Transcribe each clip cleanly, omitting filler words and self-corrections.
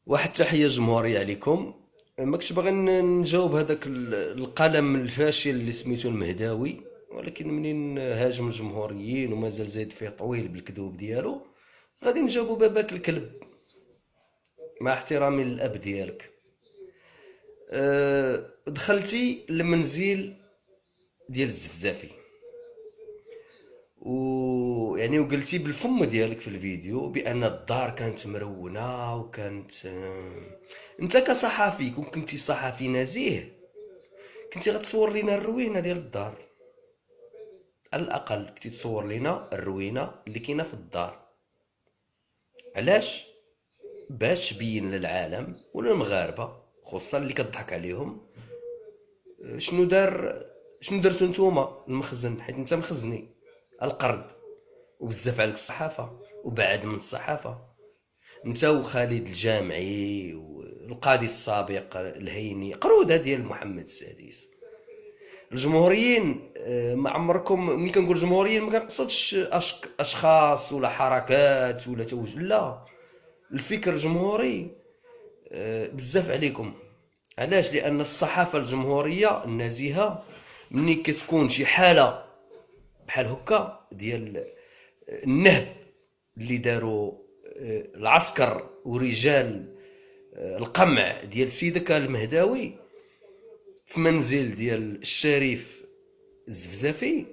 واحد التحية جمهورية عليكم. ما كنتش باغي نجاوب هذاك القلم الفاشل اللي سميتو المهداوي، ولكن منين هاجم الجمهوريين ومازال زايد فيه طويل بالكذوب ديالو، غادي نجاوبو باباك الكلب مع احترامي للاب ديالك. دخلتي للمنزل ديال الزفزافي ويعني وقلتي بالفم ديالك في الفيديو بان الدار كانت مرونه وكانت انت كصحفي كون كنتي صحفي نزيه كنتي غتصور لينا الروينه ديال الدار. على الاقل كنتي تصور لينا الروينه اللي كاينه في الدار. علاش؟ باش تبين للعالم وللمغاربه خصوصا اللي كتضحك عليهم شنو دار، شنو درتو نتوما المخزن، حيت انت مخزني القرض وبزاف عليك الصحافه وبعد من الصحافه. انت وخالد الجامعي والقاضي السابق الهيني قروده ديال محمد السادس. الجمهوريين ما عمركم، ملي كنقول جمهوريين ما كنقصدش اشخاص ولا حركات ولا لا، الفكر الجمهوري بزاف عليكم. علاش؟ لان الصحافه الجمهوريه النزيهه ملي كتكون شي حاله بحال هكا ديال النهب اللي داروا العسكر ورجال القمع ديال سيدك المهداوي في منزل ديال الشريف الزفزافي،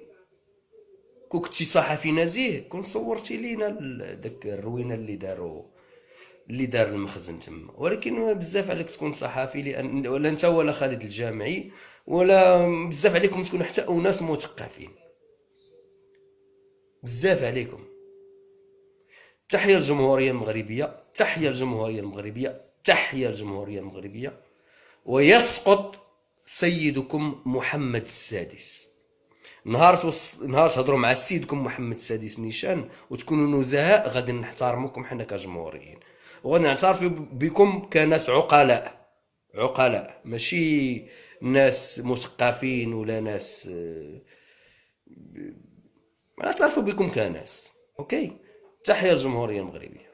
كون كنتي صحفي نزيه كون صورتي لينا داك الروينه اللي دار المخزن تما. ولكن بزاف عليك تكون صحفي، لان ولا انت ولا خالد الجامعي ولا بزاف عليكم تكونوا حتى اناس مثقفين. بزاف عليكم. تحية الجمهورية المغربية، تحية الجمهورية المغربية، تحية الجمهورية المغربية. ويسقط سيدكم محمد السادس. نهار تهضروا مع سيدكم محمد السادس نيشان وتكونوا نزهاء غادي نحترمكم حنا كجمهوريين، وغادي نعترف بكم كناس عقلاء. عقلاء ماشي ناس مثقفين ولا ناس نعترف بكم كناس. اوكي. تحية الجمهورية المغربية.